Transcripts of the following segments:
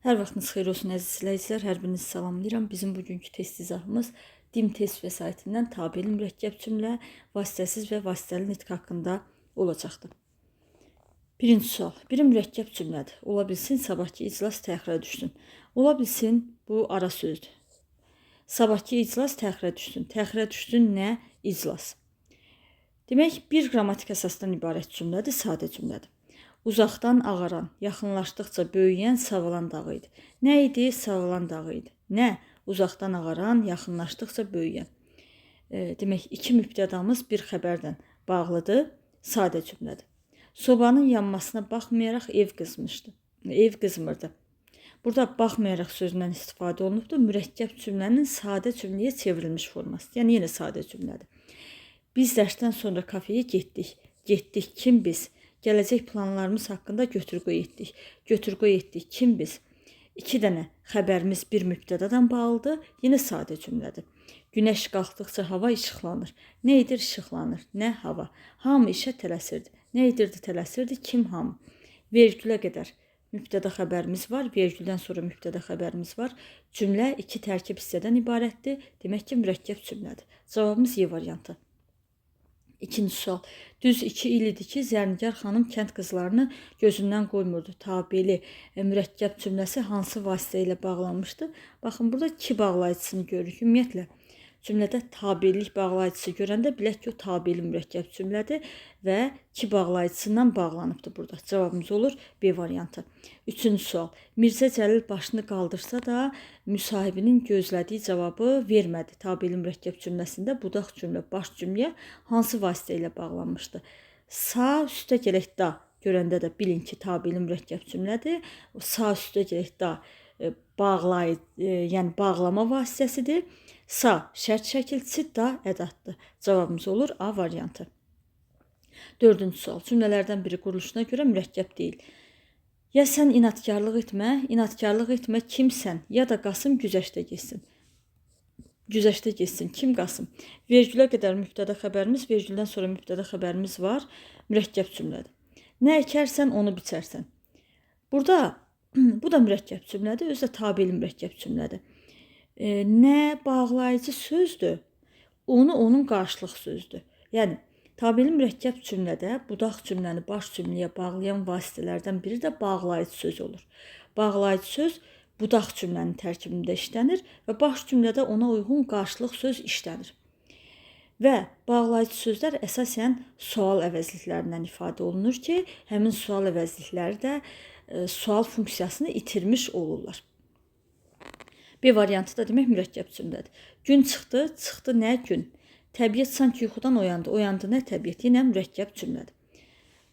Hər vaxtınız xeyir olsun əziz izləyicilər, hər birinizi salamlayıram. Bizim bugünkü test izahımız DİM test vəsaitindən tabeli mürəkkəb cümlə, vasitəsiz və vasitəli nitq haqqında olacaqdır. Birinci sual. Biri mürəkkəb cümlədir. Ola bilsin sabahki iclas təxirə düşsün. Ola bilsin bu ara sözdür. Sabahki iclas təxirə düşsün. Təxirə düşsün nə? İclas. Demək, bir qrammatik əsasdan ibarət cümlədir, sadə cümlədir. Uzaqdan ağaran, yaxınlaşdıqca böyüyən Savalan dağı idi. Nə idi? Savalan dağı idi. Nə? Uzaqdan ağaran, yaxınlaşdıqca böyüyən. Demək, iki mübtədamız bir xəbərdən bağlıdır, sadə cümlədir. Sobanın yanmasına baxmayaraq ev qızmışdı. Ev qızmırdı. Burada baxmayaraq sözündən istifadə olunubdur. Mürəkkəb cümlənin sadə cümləyə çevrilmiş forması. Yəni, yenə sadə cümlədir. Biz dərsdən sonra kafeyə getdik. Getdik, kim biz? Gələcək planlarımız haqqında götür-qoy etdik. Götür-qoy etdik, kim biz? İki dənə xəbərimiz bir mübtədadan bağlıdır. Yenə sadə cümlədir. Günəş qalxdıqca hava işıqlanır. Nə edir? İşıqlanır. Nə? Hava. Hamı işə tələsirdi. Nə edirdi? Tələsirdi. Kim? Hamı. Vergülə qədər mübtəda xəbərimiz var. Vergüldən sonra mübtəda xəbərimiz var. Cümlə iki tərkib hissədən ibarətdir. Demək ki, mürəkkəb cümlədir. Cavabımız Y variantı. İkinci sual. Düz 2 il idi ki, Zərnigar xanım kənd qızlarını gözündən qoymurdu. Tabeli mürəkkəb cümləsi hansı vasitə ilə bağlanmışdı? Baxın, burada ki bağlayıcısını görürük. Ümumiyyətlə, cümlədə tabellik bağlayıcısı görəndə bilək ki, o tabeli mürəkkəb cümlədir və ki bağlayıcısından bağlanıbdır burada. Cavabımız olur B variantı. Üçüncü sual. Mirzə Cəlil başını qaldırsa da müsahibinin gözlədiyi cavabı vermədi. Tabeli mürəkkəb cümləsində budaq cümlə, baş cümləyə hansı vasitə ilə bağlanmışdı? Sa üstə gələk da görəndə də bilin ki, tabeli mürəkkəb cümlədir. Sa üstə gələk da yəni bağlama vasitəsidir. Sa şərt şəkilçisi, da ədatdır. Cavabımız olur A variantı. Dördüncü sual. Cümlələrdən biri quruluşuna görə mürəkkəb deyil. Ya sən inatkarlıq etmə, kimsən? Ya da Qasım güzəştə getsin. Güzəştə getsin. Kim Qasım? Vergülə qədər mübtəda xəbərimiz, vergüldən sonra mübtəda xəbərimiz var. Mürəkkəb cümlədir. Nə əkərsən, onu biçərsən. Burada, bu da mürəkkəb cümlədir, özü də tabeli mürəkkəb cümlədir. Nə bağlayıcı sözdür, onun qarşılıq sözdür. Yəni, tabeli mürəkkəb cümlədə budaq cümləni baş cümləyə bağlayan vasitələrdən biri də bağlayıcı söz olur. Bağlayıcı söz budaq cümlənin tərkibində işlənir və baş cümlədə ona uyğun qarşılıq söz işlənir. Və bağlayıcı sözlər əsasən sual əvəzliklərindən ifadə olunur ki, həmin sual əvəzlikləri də sual funksiyasını itirmiş olurlar. B variantı da demək mürəkkəb cümlədir. Gün çıxdı, çıxdı nə gün? Təbiət sanki yuxudan oyandı, oyandı nə təbiət? Yenə mürəkkəb cümlədir.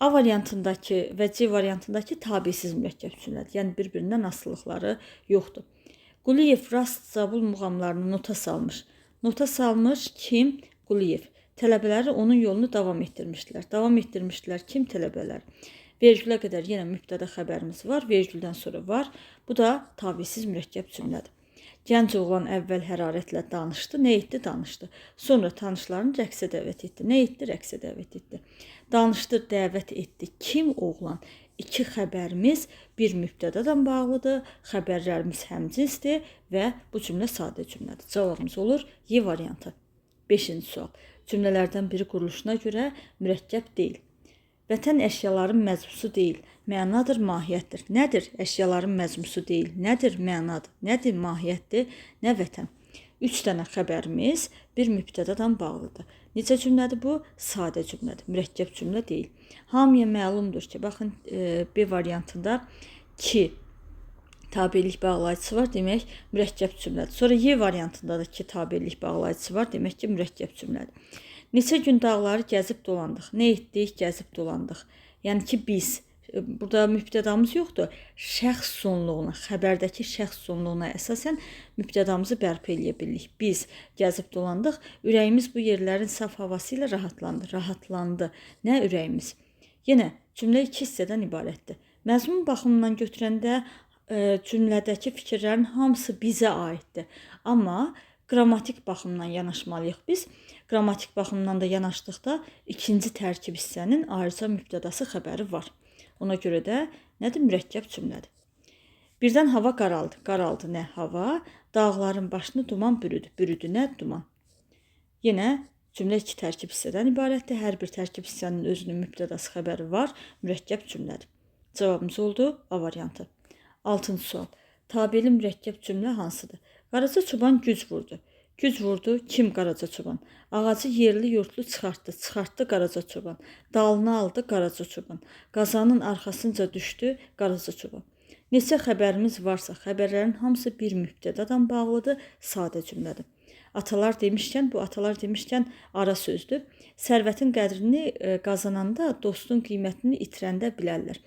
A variantındakı və C variantındakı tabesiz mürəkkəb cümlədir. Yəni bir-birindən asılılıqları yoxdur. Quliyev rast zabul muğamlarını nota salmış. Nota salmış kim? Quliyev. Tələbələri onun yolunu davam etdirmişdilər. Davam etdirmişdilər kim? Tələbələr. Vergülə qədər yenə mübtəda xəbərimiz var. Vergüldən sonra var. Bu da tabesiz mürəkkəb cümlədir. Gənc oğlan əvvəl hərarətlə danışdı. Nə etdi? Danışdı. Sonra tanışlarını rəqsə dəvət etdi. Nə etdi? Rəqsə dəvət etdi. Danışdı, dəvət etdi. Kim oğlan? İki xəbərimiz bir mübtədadan bağlıdır. Xəbərlərimiz həmcinsdir və bu cümlə sadə cümlədir. Cavabımız olur Y variantı. 5-ci sual. Cümlələrdən biri quruluşuna görə mürəkkəb deyil. Vətən əşyaların məcmusu deyil. Mənadır, mahiyyətdir. Nədir? Əşyaların məcmusu deyil. Nədir? Mənadır. Nədir? Mahiyyətdir. Nə vətən? 3 dənə xəbərimiz bir mübtədadan bağlıdır. Necə cümlədir bu? Sadə cümlədir. Mürəkkəb cümlə deyil. Hamıya məlumdur ki, baxın B variantında ki tabellik bağlayıcısı var, demək mürəkkəb cümlədir. Sonra Y variantında da ki tabellik bağlayıcısı var, demək ki mürəkkəb cümlədir. Neçə gün dağları gəzib dolandıq. Nə etdik? Gəzib dolandıq. Yəni ki, biz, burada mübtədamız yoxdur. Şəxs sonluğuna, xəbərdəki şəxs sonluğuna əsasən mübtədamızı bərpa eləyə bilirik. Biz gəzib dolandıq. Ürəyimiz bu yerlərin saf havası ilə rahatlandı. Rahatlandı. Nə ürəyimiz? Yenə cümlə iki hissədən ibarətdir. Məzmun baxımından götürəndə cümlədəki fikirlərin hamısı bizə aiddir. Amma qrammatik baxımdan yanaşmalıyıq biz. Qrammatik baxımdan da yanaşdıqda ikinci tərkib hissənin ayrıca mübtədası xəbəri var. Ona görə də nədir? Mürəkkəb cümlədir. Birdən hava qaraldı. Qaraldı nə hava? Dağların başını duman bürüdü. Bürüdü nə duman? Yenə cümlə iki tərkib hissədən ibarətdir. Hər bir tərkib hissənin özünün mübtədası xəbəri var. Mürəkkəb cümlədir. Cavabımız oldu A variantı. 6-cı sual. Tabeli mürəkkəb cümlə hansıdır? Qaraca çoban güc vurdu. Güc vurdu. Kim Qaraca çoban? Ağacı yerli yurtlu çıxartdı. Çıxartdı Qaraca çoban. Dalına aldı Qaraca çoban. Qazanın arxasınca düşdü Qaraca çoban. Neçə xəbərimiz varsa, xəbərlərin hamısı bir mübtədadan bağlıdır, sadə cümlədir. Atalar demişkən, bu atalar demişkən ara sözdür. Sərvətin qədrini qazananda dostun qiymətini itirəndə bilərlər.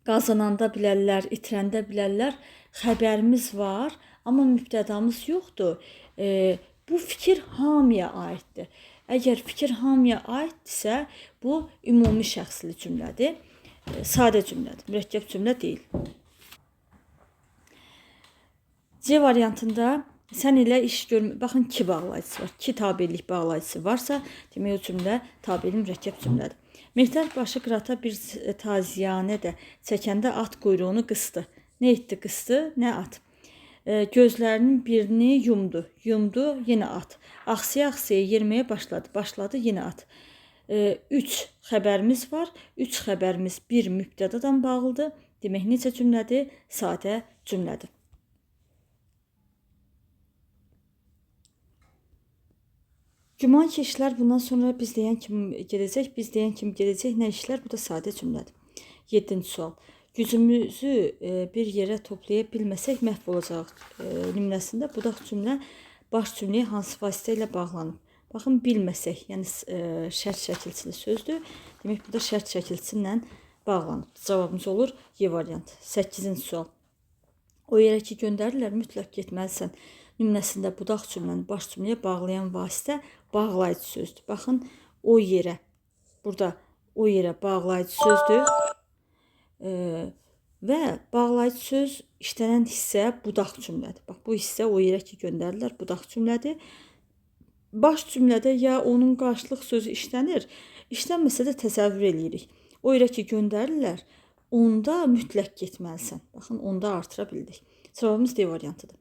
Qazananda bilərlər, itirəndə bilərlər. Xəbərimiz var, amma mübtədamız yoxdur. Bu fikir hamıya aiddir. Əgər fikir hamıya aiddirsə, bu ümumi şəxsli cümlədir. Sadə cümlədir, mürəkkəb cümlə deyil. C variantında sən ilə iş görmür. Baxın, ki bağlayıcısı var. Ki tabellik bağlayıcısı varsa, demək o cümlə tabeli mürəkkəb cümlədir. Mehter başı qırata bir taziyanə də çəkəndə at quyruğunu qısdı. Nə etdi qısdı? Nə at? Gözlərinin birini yumdu. Yumdu, yenə at. Axsiya-axsiya yeriməyə başladı. Başladı, yenə at. 3 xəbərimiz var. 3 xəbərimiz bir mübtədadan bağlıdır. Demək necə cümlədir? Sadə cümlədir. Güman ki, işlər bundan sonra biz deyən kimi gedəcək, biz deyən kimi gedəcək. Nə işlər? Bu da sadə cümlədir. 7-ci sual. Gücümüzü bir yerə toplaya bilməsək məhv olacaq nümunəsində budaq cümlə baş cümləyə hansı vasitə ilə bağlanıb? Baxın, bilməsək, yəni şərt şəkilçili sözdür. Demək, bu da şərt şəkilçisi ilə bağlanıb. Cavabımız olur Y variantı. 8-ci sual. O yerə ki, göndərirlər, mütləq getməlisən. Nümunəsində budaq cümləni baş cümləyə bağlayan vasitə bağlayıcı sözdür. Baxın, o yerə. Burada o yerə bağlayıcı sözdür. Və bağlayıcı söz işlənən hissə budaq cümlədir. Bax, bu hissə o yerə ki, göndərirlər, budaq cümlədir. Baş cümlədə ya onun qarşılıq sözü işlənir, işlənməsə də təsəvvür eləyirik. O yerə ki, göndərirlər, onda mütləq getməlisən. Baxın, onda artıra bildik. Cavabımız D variantıdır.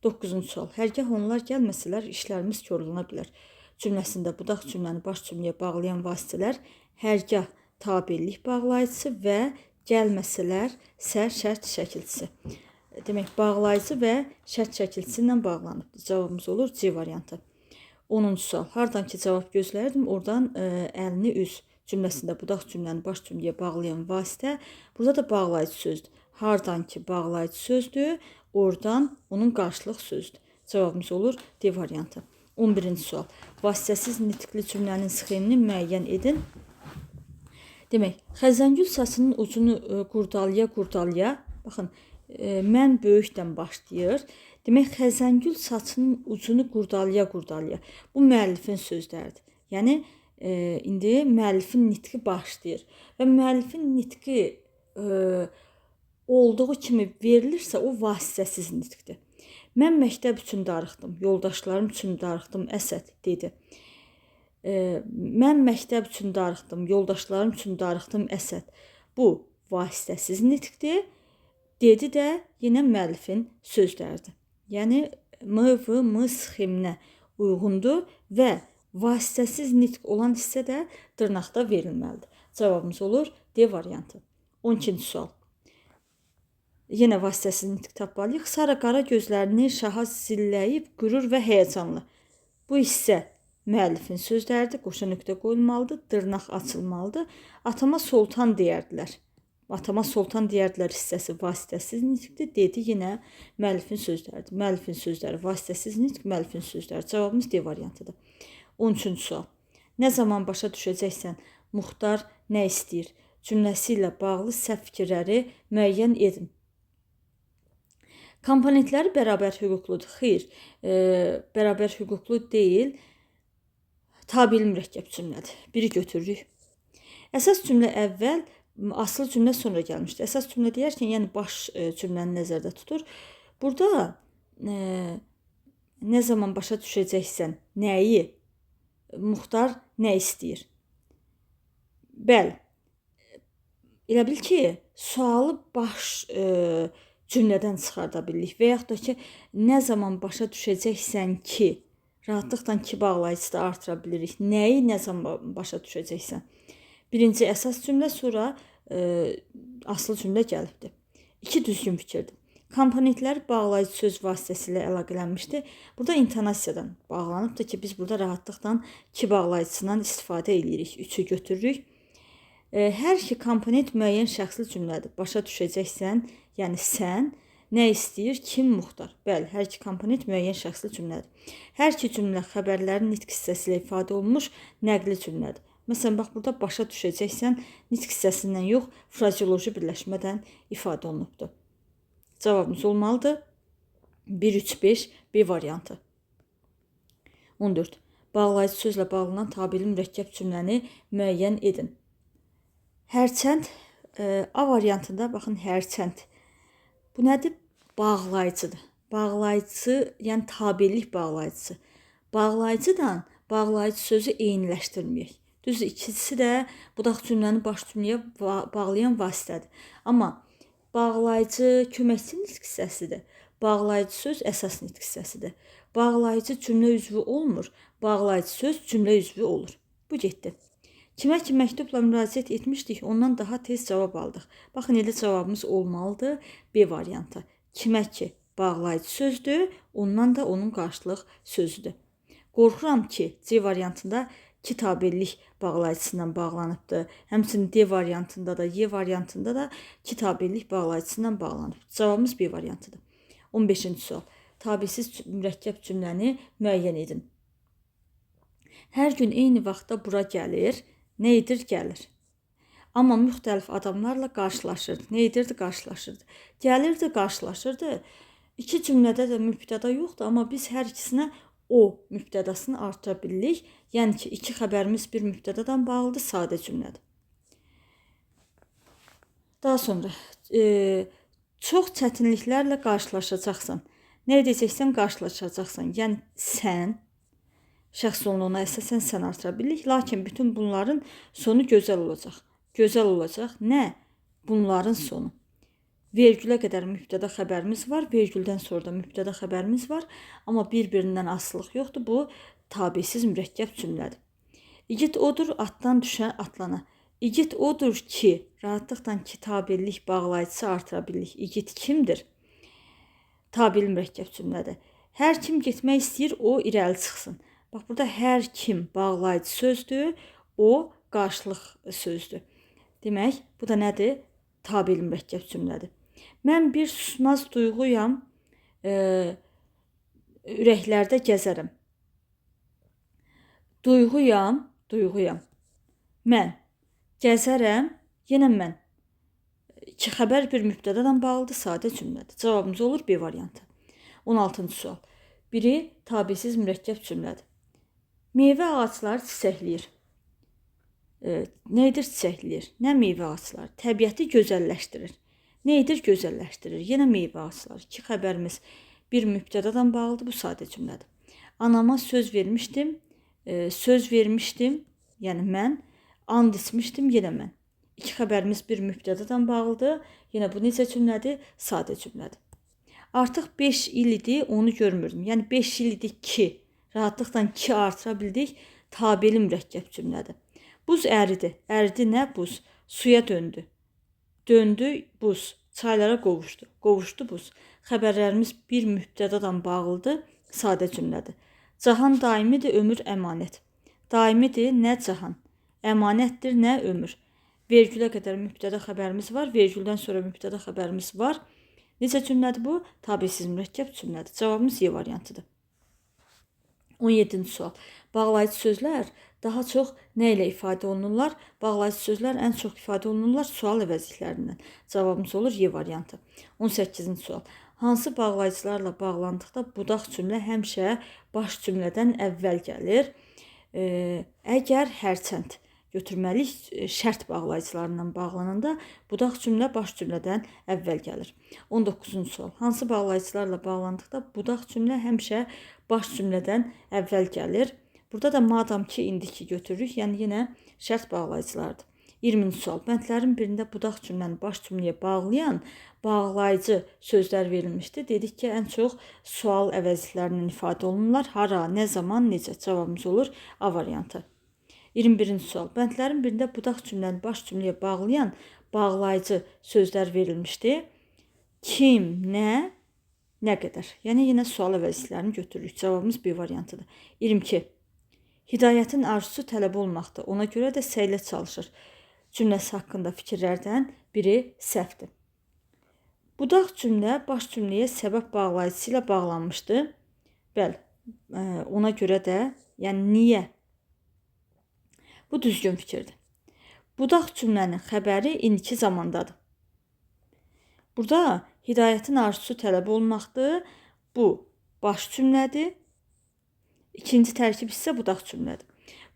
9-cu sual. Hərgah onlar gəlməsələr, işlərimiz korulana bilər. Cümləsində budaq cümləni baş cümləyə bağlayan vasitələr hərgah tabellik bağlayıcısı və gəlməsələr şərt şəkilçisi. Demək, bağlayıcı və şərt şəkilçisi ilə bağlanıb. Cavabımız olur C variantı. 10-cu sual. Hardan ki cavab gözləyirdim, oradan əlini üz cümləsində budaq cümləni baş cümləyə bağlayan vasitə, burada da bağlayıcı sözdür. Hardan ki bağlayıcı sözdür, oradan onun qarşılıq sözdür. Cavabımız olur D variantı. 11-ci sual. Vasitəsiz nitqli cümlənin sxemini müəyyən edin. Demək, Xəzəngül saçının ucunu qurdalaya, baxın, mən böyükdən başlayır. Demək, Xəzəngül saçının ucunu qurdalaya. Bu müəllifin sözləridir. Yəni, indi müəllifin nitqi başlayır. Və müəllifin nitqi olduğu kimi verilirsə, o vasitəsiz nitqdir. Mən məktəb üçün darıxdım, yoldaşlarım üçün darıxdım, Əsəd dedi. Mən məktəb üçün darıxdım, yoldaşlarım üçün darıxdım, Əsəd. Bu vasitəsiz nitqdir. Dedi də yenə müəllifin sözləridir. Yəni, M sxeminə uyğundur və vasitəsiz nitq olan hissə də dırnaqda verilməlidir. Cavabımız olur D variantı. 12-ci sual. Yenə vasitəsiz nitq tapmalıyıq. Sara qara gözlərini şaha zilləyib, qürur və həyəcanlı. Bu hissə müəllifin sözləridir. Qoşa nöqtə qoyulmalıdır, dırnaq açılmalıdır. Atama Soltan deyərdilər. Atama Soltan deyərdilər hissəsi vasitəsiz nitqdir. Dedi yenə müəllifin sözləridir. Müəllifin sözləri vasitəsiz nitq, müəllifin sözləri. Cavabımız D variantıdır. 13-cü sual. Nə zaman başa düşəcəksən, Muxtar nə istəyir? Cümləsi ilə bağlı səhv fikirləri müəyyən edin. Komponentləri bərabər hüquqludur. Xeyr, bərabər hüquqlu deyil. Tabeli mürəkkəb cümlədir. Biri götürürük. Əsas cümlə əvvəl, asıl cümlə sonra gəlmişdir. Əsas cümlə deyərkən, yəni baş cümləni nəzərdə tutur. Burada nə zaman başa düşəcəksən, nəyi? Muxtar nə istəyir? Bəli, elə bil ki, sualı baş cümlədən çıxarda bilirik və yaxud da ki, nə zaman başa düşəcəksən ki, rahatlıqla ki bağlayıcısı da artıra bilirik. Nəyi nə zaman başa düşəcəksən? Birinci əsas cümlə, sonra aslı cümlə gəlibdir. 2 düzgün fikirdir. Komponentlər bağlayıcı söz vasitəsilə əlaqələnmişdir. Burada intonasiyadan bağlanıbdır ki, biz burada rahatlıqla ki bağlayıcısından istifadə edirik. 3-ü götürürük. Hər iki komponent müəyyən şəxsli cümlədir. Başa düşəcəksən, yəni sən nə istəyir, kim muxtar. Bəli, hər iki komponent müəyyən şəxsli cümlədir. Hər iki cümlə xəbərlərin nitq hissəsi ilə ifadə olunmuş nəqli cümlədir. Məsələn, bax burada başa düşəcəksən nitq hissəsindən yox, frazeoloji birləşmədən ifadə olunubdur. Cavabımız olmalıdır 1-3-5 B variantı. 14. Bağlayıcı sözlə bağlanan tabeli mürəkkəb cümləni müəyyən edin. Hərçənd A variantında baxın hərçənd. Bu nədir? Bağlayıcıdır. Bağlayıcı, yəni tabellik bağlayıcısı. Bağlayıcıdan bağlayıcı sözü eyniləşdirməyək. Düz ikisi də budaq cümləni baş cümləyə bağlayan vasitədir. Amma bağlayıcı köməkçi nitq hissəsidir. Bağlayıcı söz əsas nitq hissəsidir. Bağlayıcı cümlə üzvü olmur. Bağlayıcı söz cümlə üzvü olur. Bu getdi. Kimə ki məktubla müraciət etmişdik, ondan daha tez cavab aldıq. Baxın, elə cavabımız olmalıdır B variantı. Kimə ki bağlayıcı sözdür, ondan da onun qarşılıq sözüdür. Qorxuram ki C variantında kitabellik bağlayıcısından bağlanıbdır. Həmçinin D variantında da, Y variantında da kitabellik bağlayıcısından bağlanıb. Cavabımız B variantıdır. 15-ci sual. Tabesiz mürəkkəb cümləni müəyyən edin. Hər gün eyni vaxtda bura gəlir, nə edir, gəlir. Amma müxtəlif adamlarla qarşılaşırdı. Nə edirdi, qarşılaşırdı. Gəlirdi, qarşılaşırdı. İki cümlədə də mübtəda yoxdur, amma biz hər ikisinə o mübtədasını artıra bilirik. Yəni ki, iki xəbərimiz bir mübtədadan bağlıdır, sadə cümlədir. Daha sonra çox çətinliklərlə qarşılaşacaqsan. Nə edəcəksən, qarşılaşacaqsan. Yəni sən şəxs olununa əsasən sən artıra bilirik. Lakin bütün bunların sonu gözəl olacaq. Gözəl olacaq. Nə? Bunların sonu. Vergülə qədər mübtəda xəbərimiz var. Vergüldən sonra da mübtəda xəbərimiz var. Amma bir-birindən asılılıq yoxdur. Bu tabesiz mürəkkəb cümlədir. İgid odur, atdan düşən atlana. İgid odur ki, rahatlıqla kitabellik bağlayıcısı artıra bilirik. İgid kimdir? Tabeli mürəkkəb cümlədir. Hər kim getmək istəyir, o irəli çıxsın. Bax, burada hər kim bağlayıcı sözdür, o qarşılıq sözdür. Demək, bu da nədir? Tabeli mürəkkəb cümlədir. Mən bir susmaz duyğuyam, ürəklərdə gəzərəm. Duyğuyam. Mən gəzərəm, yenə mən. İki xəbər bir mübtədadan bağlıdır, sadə cümlədir. Cavabımız olur B variantı. 16-cı sual. Biri tabesiz mürəkkəb cümlədir. Meyvə ağacları çiçəkləyir. Nə edir, çiçəkləyir? Nə meyvə ağacları? Təbiəti gözəlləşdirir. Nə edir, gözəlləşdirir? Yenə meyvə ağacları. İki xəbərimiz bir mübtədadan bağlıdır, bu sadə cümlədir. Anama söz vermişdim, yəni mən, and içmişdim, yenə mən. İki xəbərimiz bir mübtədadan bağlıdır. Yenə bu necə cümlədir? Sadə cümlədir. Artıq 5 il idi, onu görmürdüm. Yəni 5 il idi ki, rahatlıqla ki artıra bildik. Tabeli mürəkkəb cümlədir. Buz əridi. Əridi nə? Buz. Suya döndü. Döndü buz. Çaylara qovuşdu. Qovuşdu buz. Xəbərlərimiz bir mübtədadan bağlıdır. Sadə cümlədir. Cahan daimidir, ömür əmanət. Daimidir, nə cahan? Əmanətdir, nə ömür? Vergülə qədər mübtəda xəbərimiz var. Vergüldən sonra mübtəda xəbərimiz var. Necə cümlədir bu? Tabesiz mürəkkəb cümlədir. Cavabımız Y variantıdır. 17-ci sual. Bağlayıcı sözlər daha çox nə ilə ifadə olunurlar? Bağlayıcı sözlər ən çox ifadə olunurlar sual əvəzliklərindən. Cavabımız olur Y variantı. 18-ci sual. Hansı bağlayıcılarla bağlandıqda budaq cümlə həmişə baş cümlədən əvvəl gəlir? Əgər hərçənd götürməliyik şərt bağlayıcılarından bağlananda budaq cümlə baş cümlədən əvvəl gəlir. 19-cu sual. Hansı bağlayıcılarla bağlandıqda budaq cümlə həmişə baş cümlədən əvvəl gəlir? Burada da madam ki, indiki götürürük. Yəni yenə şərt bağlayıcılardır. 20-ci sual. Bəndlərin birində budaq cümləni baş cümləyə bağlayan bağlayıcı sözlər verilmişdi. Dedik ki, ən çox sual əvəzliklərindən ifadə olunurlar. Hara, nə zaman, necə? Cavabımız olur A variantı. 21-ci sual. Bəndlərin birində budaq cümləni baş cümləyə bağlayan bağlayıcı sözlər verilmişdi. Kim, nə qədər? Yəni yenə sual əvəzliklərini götürürük. Cavabımız B variantıdır. 22. Hidayətin arzusu tələb olmaqdır. Ona görə də səylə çalışır. Cümləsi haqqında fikirlərdən biri səhvdir. Budaq cümlə baş cümləyə səbəb bağlayıcısı ilə bağlanmışdı. Bəli, ona görə də, yəni niyə? Bu düzgün fikirdir. Budaq cümlənin xəbəri indiki zamandadır. Burada hidayətin arzusu tələb olmaqdır. Bu baş cümlədir. İkinci tərkib isə budaq cümlədir.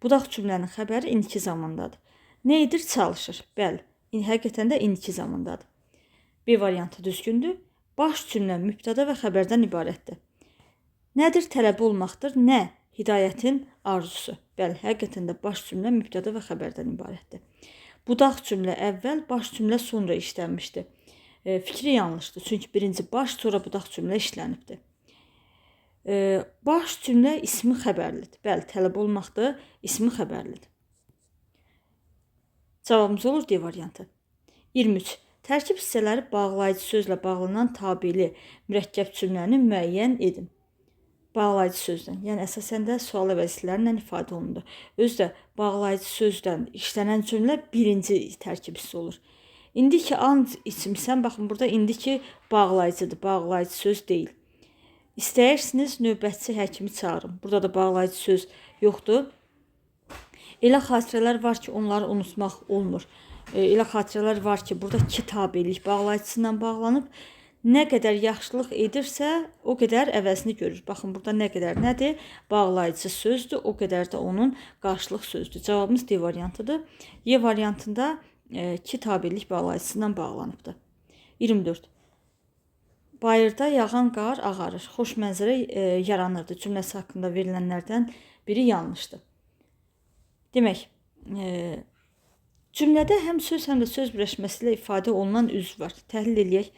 Budaq cümlənin xəbəri indiki zamandadır. Nə edir? Çalışır. Bəli, həqiqətən də indiki zamandadır. B variantı düzgündür. Baş cümlə mübtəda və xəbərdən ibarətdir. Nədir? Tələb olmaqdır. Nə? Hidayətin arzusu. Bəli, həqiqətən də baş cümlə mübtəda və xəbərdən ibarətdir. Budaq cümlə əvvəl, baş cümlə sonra işlənmişdir. Fikri yanlışdır. Çünki birinci baş, sonra budaq cümlə işlənibdir. Baş cümlə ismi xəbərlidir. Bəli, tələb olmaqdır, ismi xəbərlidir. Cavabımız olur D variantı. 23. Tərkib hissələri bağlayıcı sözlə bağlanan tabeli mürəkkəb cümləni müəyyən edin. Bağlayıcı sözdən, yəni əsasən də sual əvəzliklərindən ifadə olundu. Özü də bağlayıcı sözdən işlənən cümlə birinci tərkib hissi olur. İndiki an içmisən, baxın burada indiki bağlayıcıdır, bağlayıcı söz deyil. İstəyirsiniz növbətçi həkimi çağırın. Burada da bağlayıcı söz yoxdur. Elə xatirələr var ki, onları unutmaq olmur. Elə xatirələr var ki, burada kitabelik bağlayıcısı ilə bağlanıb. Nə qədər yaxşılıq edirsə, o qədər əvəzini görür. Baxın, burada nə qədər nədir? Bağlayıcı sözdür, o qədər də onun qarşılıq sözdür. Cavabımız D variantıdır. Y variantında kitabelik bağlayıcısı ilə bağlanıbdır. 24. Bayırda yağan qar ağarır. Xoş mənzərə yaranırdı. Cümləsi haqqında verilənlərdən biri yanlışdır. Demək, cümlədə həm söz, həm də söz birləşməsi ilə ifadə olunan üz var. Təhlil eləyək.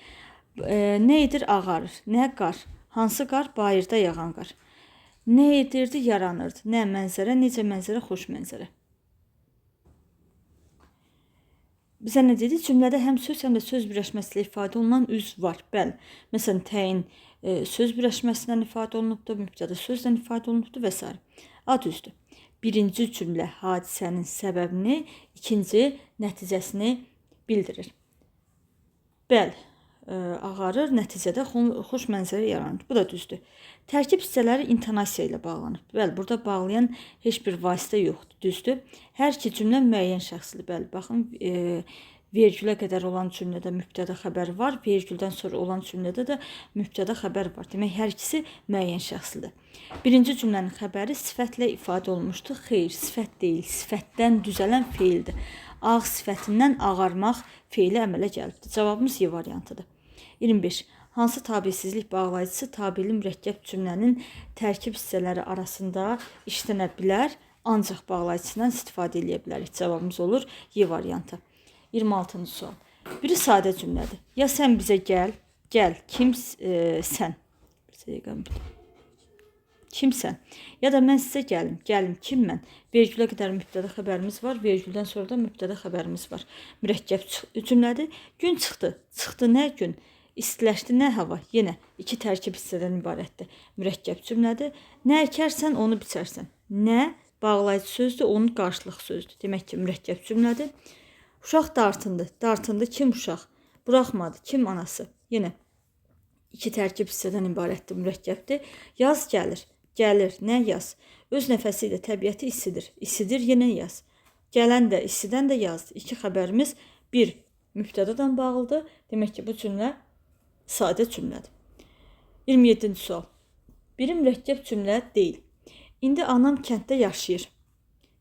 Nə edir? Ağarır. Nə qar? Hansı qar? Bayırda yağan qar. Nə edirdi? Yaranırdı. Nə mənzərə? Necə mənzərə? Xoş mənzərə. Bizə nə dedi? Cümlədə həm söz, həm də söz birləşməsi ilə ifadə olunan üz var. Bəli. Məsələn, təyin söz birləşməsindən ifadə olunubdur, mübtəda sözlə ifadə olunubdur və s. A düzdür. Birinci cümlə hadisənin səbəbini, ikinci nəticəsini bildirir. Bəli, ağarır, nəticədə xoş mənzərə yaranır. Bu da düzdür. Tərkib hissələri intonasiya ilə bağlanır. Bəli, burada bağlayan heç bir vasitə yoxdur. Düzdür. Hər iki cümlə müəyyən şəxslidir. Bəli, baxın, vergülə qədər olan cümlədə mübtəda xəbər var, vergüldən sonra olan cümlədə də mübtəda xəbər var. Demək, hər ikisi müəyyən şəxslidir. Birinci cümlənin xəbəri sifətlə ifadə olunmuşdur. Xeyr, sifət deyil, sifətdən düzələn feildir. Ağ sifətindən ağarmaq feili əmələ gəlibdir. Cavabımız Y variantıdır. 25. Hansı tabesizlik bağlayıcısı tabeli mürəkkəb cümlənin tərkib hissələri arasında işlənə bilər, ancaq bağlayıcısından istifadə edə bilərik. Cavabımız olur Y variantı. 26-cı sual. Biri sadə cümlədir. Ya sən bizə gəl, kim sən? Kimsən? Ya da mən sizə gəlim, kim mən? Vergülə qədər mübtəda xəbərimiz var, vergüldən sonra da mübtəda xəbərimiz var. Mürəkkəb cümlədir. Gün çıxdı. Çıxdı nə gün? İstiləşdi nə hava? Yenə iki tərkib hissədən ibarətdir. Mürəkkəb cümlədir. Nə əkərsən, onu biçərsən. Nə bağlayıcı sözdür, onun qarşılıq sözdür. Demək ki, mürəkkəb cümlədir. Uşaq dartındı. Dartındı kim uşaq? Buraxmadı. Kim anası? Yenə iki tərkib hissədən ibarətdir, mürəkkəbdir. Yaz gəlir. Gəlir. Nə yaz? Öz nəfəsi ilə təbiəti isidir. İsidir yenə yaz. Gələn də, isidən də yazdır. İki xəbərimiz bir mübtədadan bağlıdır. Demək ki, bu cümlə sadə cümlədir. 27-ci sual. Biri mürəkkəb cümlə deyil. İndi anam kənddə yaşayır.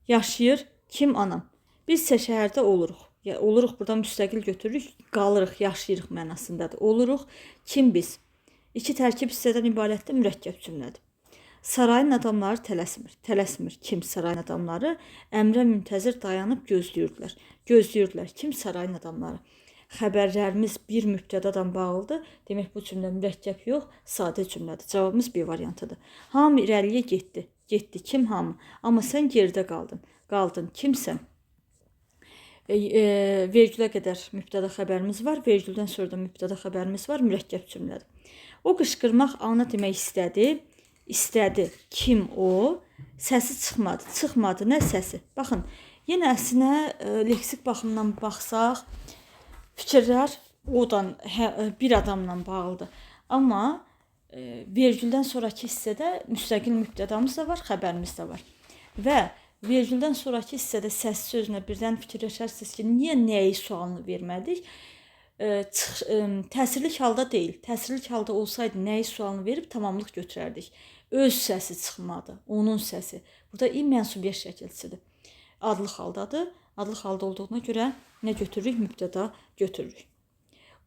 Yaşayır. Kim anam? Biz isə şəhərdə oluruq. Oluruq buradan müstəqil götürürük. Qalırıq, yaşayırıq mənasındadır. Oluruq. Kim biz? İki tərkib hissədən ibarətdir, mürəkkəb cümlədir. Sarayın adamları tələsmir. Tələsmir. Kim sarayın adamları? Əmrə müntəzir dayanıb gözləyirdilər. Gözləyirdilər. Kim? Sarayın adamları. Xəbərlərimiz bir mübtədadan bağlıdır. Demək bu cümlə mürəkkəb yox, sadə cümlədir. Cavabımız B variantıdır. Hamı irəliyə getdi. Getdi. Kim hamı? Amma sən geridə qaldın. Qaldın. Kimsən? Vergülə qədər mübtəda xəbərimiz var. Vergüldən sonra da mübtəda xəbərimiz var. Mürəkkəb cümlədir. O qışqırmaq ana demək istədi. İstədi. Kim o? Səsi çıxmadı. Çıxmadı. Nə səsi? Baxın, yenə əslinə leksik baxımdan baxsaq, fikirlər odan bir adamla bağlıdır. Amma vergüldən sonraki hissədə müstəqil mübtədamız da var, xəbərimiz də var. Və vergüldən sonraki hissədə səs sözünə birdən fikirləşərsiniz ki, niyə nəyi sualını vermədik? Təsirli halda deyil. Təsirli halda olsaydı nəyi sualını verib tamamlıq götürərdik. Öz səsi çıxmadı, onun səsi. Burada i mənsubiyyət şəkilçisidir. Adlı haldadır. Adlı halda olduğuna görə nə götürürük? Mübtəda götürürük.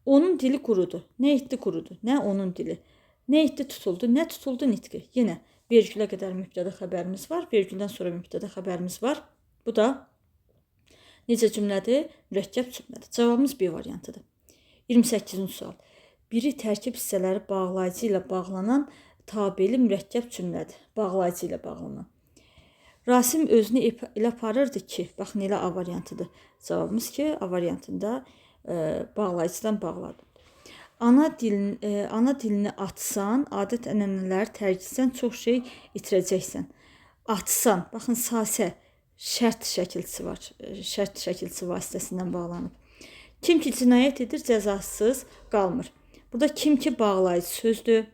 Onun dili qurudu. Nə etdi qurudu? Nə onun dili? Nə etdi tutuldu? Nə tutuldu nitqi? Yenə vergülə qədər mübtəda xəbərimiz var. Vergüldən sonra mübtəda xəbərimiz var. Bu da necə cümlədir? Mürəkkəb cümlədir. Cavabımız B variantıdır. 28-ci sual. Biri tərkib hissələri bağlayıcı ilə bağlanan tabeli mürəkkəb cümlədir. Bağlayıcı ilə bağlanan. Rasim özünü elə aparırdı ki, baxın elə A variantıdır. Cavabımız ki, A variantında bağlayıcıdan bağladı. Ana dilini atsan, adət ənənələri tərgitsən, çox şey itirəcəksən. Atsan, baxın sasə, şərt şəkilçisi var. Şərt şəkilçisi vasitəsindən bağlanıb. Kim ki cinayət edir, cəzasız qalmır. Burada kim ki bağlayıcı sözdür.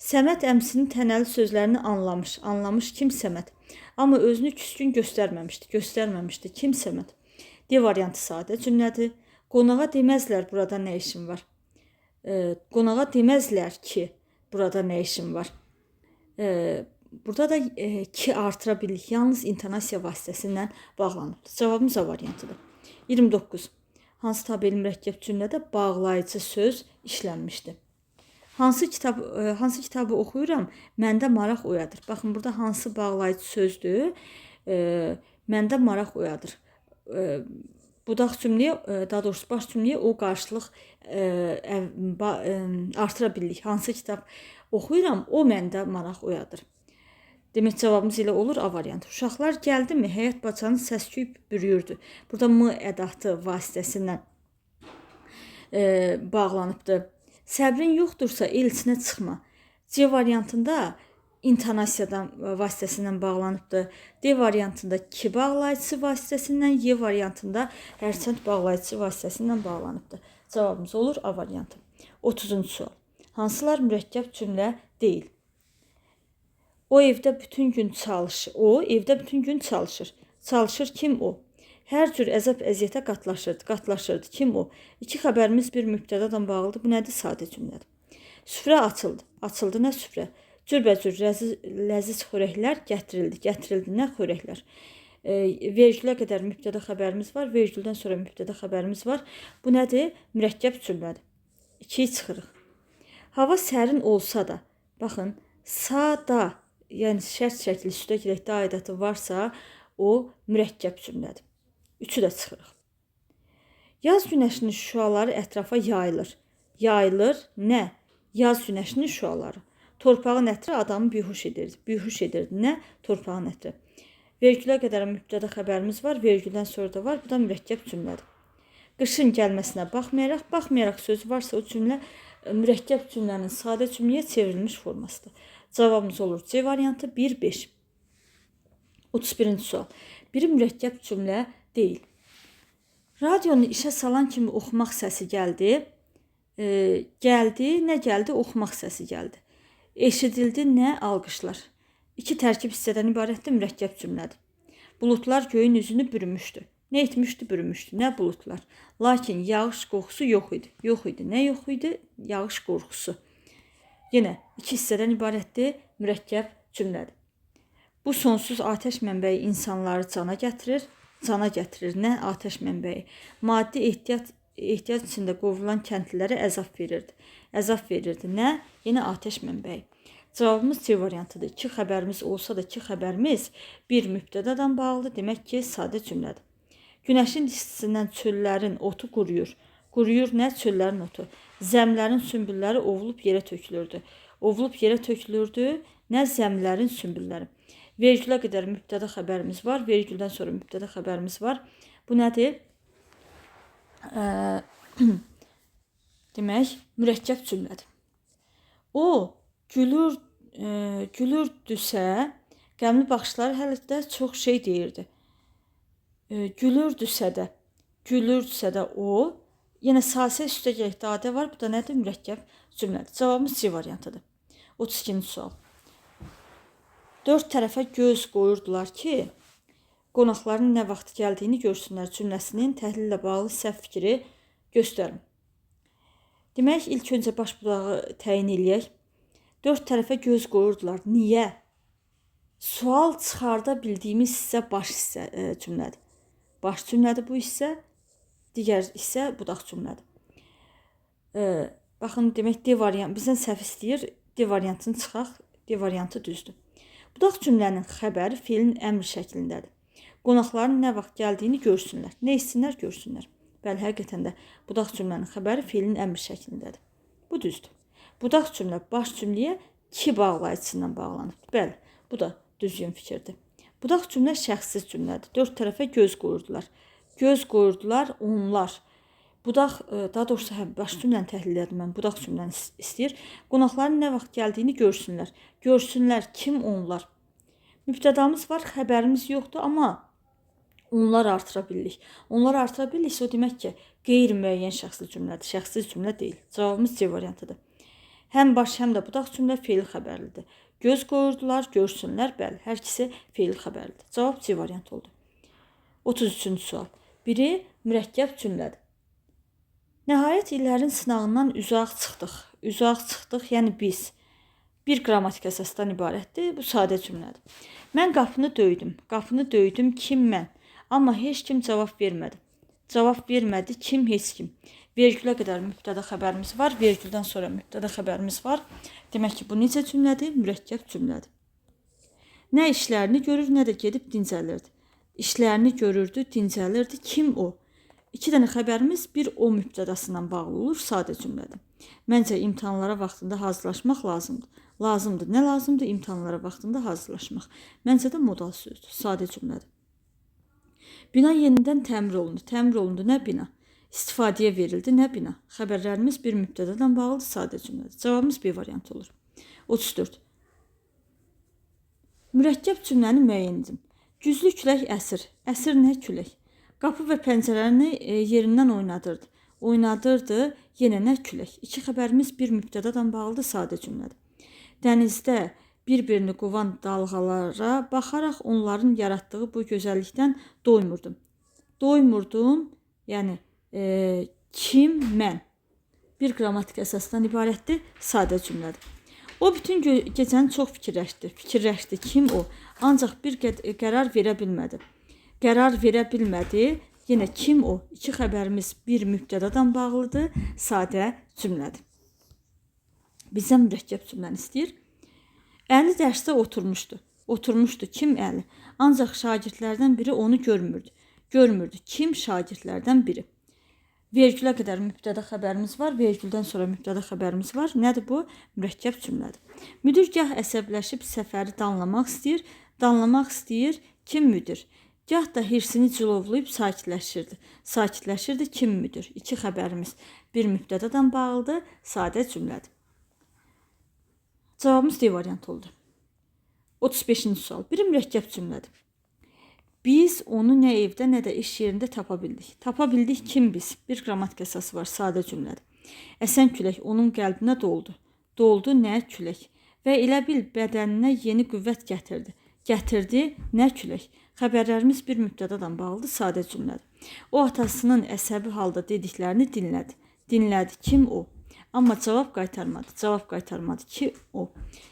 Səməd əmsinin tənəli sözlərini anlamış. Anlamış kim Səməd? Amma özünü küskün göstərməmişdi. Kim Səməd? D variantı sadə cümlədir. Qonağa deməzlər burada nə işin var. Qonağa deməzlər ki, burada nə işin var. Burada da ki artıra bilirik. Yalnız intonasiya vasitəsindən bağlanıb. Cavabımız A variantıdır. 29. Hansı tabeli mürəkkəb cümlədə bağlayıcı söz işlənmişdir? Hansı kitabı oxuyuram, məndə maraq oyadır. Baxın, burada hansı bağlayıcı sözdür, məndə maraq oyadır. Budaq cümləyə, daha doğrusu baş cümləyə o qarşılıq artıra bilirik. Hansı kitab oxuyuram, o məndə maraq oyadır. Demək, cavabımız elə olur A variantı. Uşaqlar gəldi mi, həyət bacanı səs-küy bürüyürdü. Burada m ədatı vasitəsindən bağlanıbdır. Səbrin yoxdursa el içinə çıxma. C variantında intonasiyadan vasitəsindən bağlanıbdır. D variantında ki bağlayıcısı vasitəsindən, Y variantında hərçənd bağlayıcısı vasitəsindən bağlanıbdır. Cavabımız olur A variantı. 30-cu sual. Hansılar mürəkkəb cümlə deyil? O evdə bütün gün çalışır. O evdə bütün gün çalışır. Çalışır kim o? Hər cür əzab-əziyyətə qatlaşırdı. Kim o? İki xəbərimiz bir mübtədadan bağlıdır. Bu nədir? Sadə cümlədir. Süfrə açıldı. Açıldı nə süfrə? Cürbəcür ləziz xörəklər gətirildi. Gətirildi nə xörəklər? Vergülə qədər mübtəda xəbərimiz var. Vergüldən sonra mübtəda xəbərimiz var. Bu nədir? Mürəkkəb cümlədir. 2-yi çıxırıq. Hava sərin olsa da, baxın, sada, yəni şərt şəkli üstə girəkdə aidatı varsa, o mürəkkəb cümlədir. 3-ü də çıxırıq. Yaz günəşinin şüaları ətrafa yayılır. Yayılır nə? Yaz günəşinin şüaları. Torpağın ətri adamı bihuş edirdi. Bihuş edirdi nə? Torpağın ətri. Vergülə qədər mübtəda xəbərimiz var. Vergüldən sonra da var. Bu da mürəkkəb cümlədir. Qışın gəlməsinə baxmayaraq sözü varsa o cümlə mürəkkəb cümlənin sadə cümləyə çevrilmiş formasıdır. Cavabımız olur C variantı 1-5. 31-ci sual. Biri mürəkkəb cümlə deyil. Radionu işə salan kimi oxumaq səsi gəldi. Nə gəldi? Oxumaq səsi gəldi. Eşidildi nə? Alqışlar. 2 tərkib hissədən ibarətdir, mürəkkəb cümlədir. Buludlar göyün üzünü bürümüşdü. Nə etmişdi? Bürümüşdü. Nə buludlar? Lakin yağış qorxusu yox idi. Yox idi. Nə yox idi? Yağış qorxusu. Yenə 2 hissədən ibarətdir, mürəkkəb cümlədir. Bu sonsuz atəş mənbəyi insanları cana gətirir. Cana gətirir. Nə? Atəş mənbəyi. Maddi ehtiyac içində qovrulan kəndlilərə əzab verirdi. Əzab verirdi. Nə? Yenə atəş mənbəyi. Cavabımız C variantıdır. 2 xəbərimiz olsa da 2 xəbərimiz bir mübtədadan bağlıdır. Demək ki, sadə cümlədir. Günəşin istisindən çöllərin otu quruyur. Quruyur nə? Çöllərin otu. Zəmlərin sümbülləri ovulub yerə tökülürdü. Ovulub yerə tökülürdü nə? Zəmlərin sümbülləri. Vergülə qədər mübtəda xəbərimiz var. Vergüldən sonra mübtəda xəbərimiz var. Bu nədir? Demək, mürəkkəb cümlədir. O gülürdüsə, qəmli baxışları hələ də çox şey deyirdi. Gülürdüsə də o, yenə sasə üstəgəl dadə var. Bu da nədir? Mürəkkəb cümlədir. Cavabımız C variantıdır. 32-ci sual. 4 tərəfə göz qoyurdular ki, qonaqların nə vaxt gəldiyini görsünlər cümləsinin təhlillə bağlı səhv fikri göstərin. Demək, ilk öncə baş budağı təyin eləyək. 4 tərəfə göz qoyurdular. Niyə? Sual çıxarda bildiyimiz hissə baş hissə cümlədir. Baş cümlədir bu hissə, digər hissə budaq cümlədir. Baxın, demək, D variantı bizdən səhv istəyir. D variantını çıxaq. D variantı düzdür. Budaq cümlənin xəbəri feilin əmr şəklindədir. Qonaqların nə vaxt gəldiyini görsünlər. Nə etsinlər? Görsünlər. Bəli, həqiqətən də budaq cümlənin xəbəri feilin əmr şəklindədir. Bu düzdür. Budaq cümlə baş cümləyə ki bağlayıcısından bağlanıb. Bəli, bu da düzgün fikirdir. Budaq cümlə şəxssiz cümlədir. 4 tərəfə göz qoyurdular. Göz qoyurdular onlar. Budaq, daha doğrusu baş cümləni təhlil edim mən. Budaq cümləni istəyir. Qonaqların nə vaxt gəldiyini görsünlər. Görsünlər kim onlar? Mübtədamız var, xəbərimiz yoxdur, amma onlar artıra bilirik. Onlar artıra biliriksə, o demək ki, qeyri-müəyyən şəxsli cümlədir. Şəxssiz cümlə deyil. Cavabımız C variantıdır. Həm baş, həm də budaq cümlə feil xəbərlidir. Göz qoyurdular, görsünlər, bəli, hər ikisi feil xəbərlidir. Cavab C variantı oldu. 33-cü sual. Biri mürəkkəb cümlədir. Nəhayət illərin sınağından uzaq çıxdıq. Uzaq çıxdıq, yəni biz. Bir qrammatik əsasdan ibarətdir. Bu sadə cümlədir. Mən qapını döydüm. Qapını döydüm, kim mən? Amma heç kim cavab vermədi. Cavab vermədi, kim, heç kim. Vergülə qədər mübtəda xəbərimiz var. Vergüldən sonra mübtəda xəbərimiz var. Demək ki, bu necə cümlədir? Mürəkkəb cümlədir. Nə işlərini görür, nə də gedib dincəlirdi. İşlərini görürdü, dincəlirdi. Kim o? 2 dənə xəbərimiz bir o mübtədasından bağlı olur. Sadə cümlədir. Məncə imtahanlara vaxtında hazırlaşmaq lazımdır. Lazımdır. Nə lazımdır? İmtahanlara vaxtında hazırlaşmaq. Məncə də modal sözdür. Sadə cümlədir. Bina yenidən təmir olundu. Təmir olundu nə bina? İstifadəyə verildi nə bina? Xəbərlərimiz bir mübtədadan bağlıdır. Sadə cümlədir. Cavabımız B variantı olur. 34. Mürəkkəb cümləni müəyyən edin. Güclü külək əsir. Əsir nə külək? Qapı və pəncərəni yerindən oynadırdı. Oynadırdı, yenə nə külək? 2 xəbərimiz bir mübtədadan bağlıdır. Sadə cümlədir. Dənizdə bir-birini qovan dalğalara baxaraq onların yaratdığı bu gözəllikdən doymurdum. Doymurdum, yəni kim, mən. Bir qrammatik əsasdan ibarətdir. Sadə cümlədir. O bütün gecəni çox fikirləşdi. Kim o? Ancaq bir qərar verə bilmədi. Qərar verə bilmədi. Yenə kim o? 2 xəbərimiz bir mübtədadan bağlıdır. Sadə cümlədir. Bizdən mürəkkəb cümləni istəyir. Əli dərsdə oturmuşdu. Oturmuşdu. Kim Əli? Ancaq şagirdlərdən biri onu görmürdü. Kim? Şagirdlərdən biri. Vergülə qədər mübtəda xəbərimiz var. Vergüldən sonra mübtəda xəbərimiz var. Nədir bu? Mürəkkəb cümlədir. Müdir gah əsəbləşib səfəri danlamaq istəyir. Danlamaq istəyir. Kim müdir? Gah da hirsini cilovlayıb sakitləşirdi. Sakitləşirdi. Kim müdir? 2 xəbərimiz bir mübtədadan bağlıdır. Sadə cümlədir. Cavabımız D variantı oldu. 35-ci sual. Biri mürəkkəb cümlədir. Biz onu nə evdə, nə də iş yerində tapa bildik. Tapa bildik kim biz? Bir qrammatik əsası var. Sadə cümlədir. Əsən külək onun qəlbinə doldu. Doldu nə külək? Və elə bil bədəninə yeni qüvvət gətirdi. Gətirdi nə külək? Xəbərlərimiz bir mübtədadan bağlıdır. Sadə cümlədir. O atasının əsəbi halda dediklərini dinlədi. Dinlədi. Kim o? Amma cavab qaytarmadı. Cavab qaytarmadı ki o.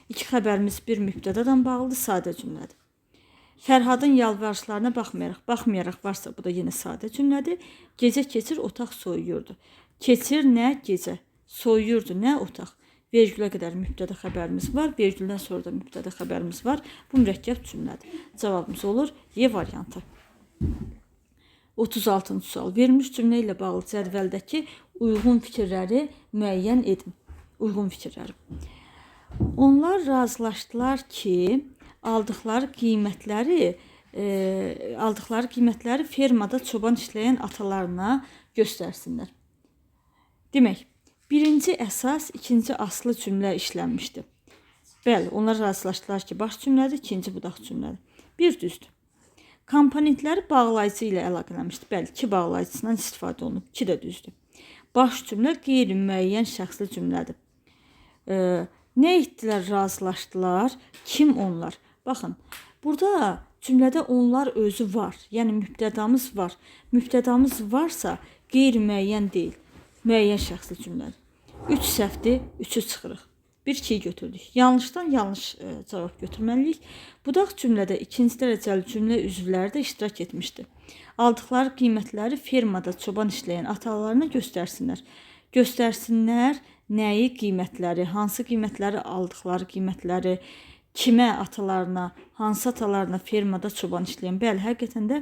2 xəbərimiz bir mübtədadan bağlıdır. Sadə cümlədir. Fərhadın yalvarışlarına baxmayaraq varsa, bu da yenə sadə cümlədir. Gecə keçir, otaq soyuyurdu. Keçir nə? Gecə. Soyuyurdu nə? Otaq. Vergülə qədər mübtəda xəbərimiz var. Vergüldən sonra da mübtəda xəbərimiz var. Bu mürəkkəb cümlədir. Cavabımız olur Y variantı. 36-cı sual. Verilmiş cümlə ilə bağlı cədvəldəki uyğun fikirləri müəyyən edin. Uyğun fikirləri. Onlar razılaşdılar ki, aldıqları qiymətləri fermada çoban işləyən atalarına göstərsinlər. Demək, birinci əsas, ikinci aslı cümlə işlənmişdir. Bəli, onlar razılaşdılar ki, baş cümlədir, ikinci budaq cümlədir. Bir düzdür. Komponentləri bağlayıcı ilə əlaqələmişdir. Bəli, ki bağlayıcısından istifadə olunub. Ki də düzdür. Baş cümlə qeyri-müəyyən şəxsli cümlədir. Nə etdilər, razılaşdılar? Kim onlar? Baxın, burada cümlədə onlar özü var. Yəni mübtədamız var. Mübtədamız varsa qeyri-müəyyən deyil. Müəyyən şəxsli cümlədir. 3 səhvdir, 3'ü çıxırıq. 1-2'yi götürdük. Yanlışdan yanlış cavab götürməliyik. Budaq cümlədə ikinci dərəcəli cümlə üzvləri də iştirak etmişdir. Aldıqları qiymətləri fermada çoban işləyən atalarına göstərsinlər. Göstərsinlər nəyi, qiymətləri, hansı qiymətləri aldıqları qiymətləri, kimə, atalarına, hansı atalarına fermada çoban işləyən. Bəli, həqiqətən də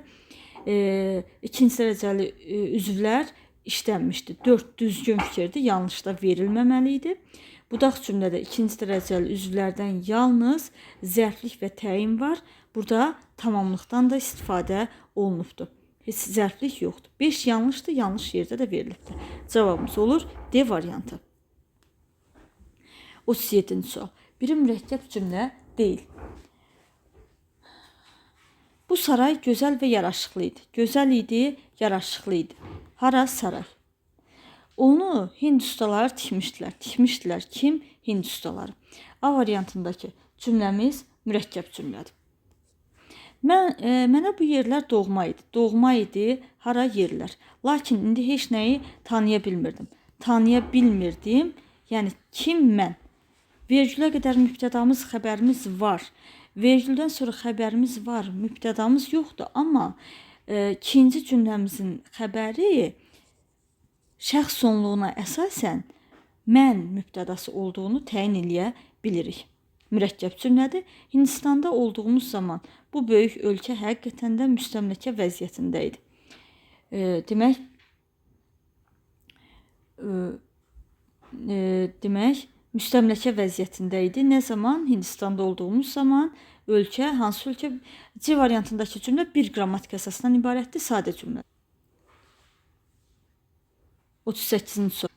ikinci dərəcəli üzvlər işlənmişdir. 4 düzgün fikirdir, yanlış da verilməməli idi. Budaq cümlədə ikinci dərəcəli üzvlərdən yalnız zərflik və təyin var. Burada tamamlıqdan da istifadə olunubdur. Heç zərflik yoxdur. 5 yanlışdır, yanlış yerdə də verilibdir. Cavabımız olur D variantı. 37-ci sual. Biri mürəkkəb cümlə deyil. Bu saray gözəl və yaraşıqlı idi. Gözəl idi, yaraşıqlı idi. Hara saray? Onu Hind ustaları tikmişdilər. Tikmişdilər. Kim? Hind ustaları. A variantındakı cümləmiz mürəkkəb cümlədir. Mənə bu yerlər doğma idi. Doğma idi, hara yerlər. Lakin indi heç nəyi tanıya bilmirdim. Tanıya bilmirdim, yəni kim mən? Vergülə qədər mübtədamız, xəbərimiz var. Vergüldən sonra xəbərimiz var, mübtədamız yoxdur. Amma ikinci cümləmizin xəbəri şəxs sonluğuna əsasən mən mübtədası olduğunu təyin eləyə bilirik. Mürəkkəb cümlədir. Hindistanda olduğumuz zaman bu böyük ölkə həqiqətən də müstəmləkə vəziyyətində idi. Demək, müstəmləkə vəziyyətində idi. Nə zaman? Hindistanda olduğumuz zaman ölkə, hansı ölkə? C variantındakı cümlə bir qrammatik əsasından ibarətdir, sadə cümlə. 38-ci sual.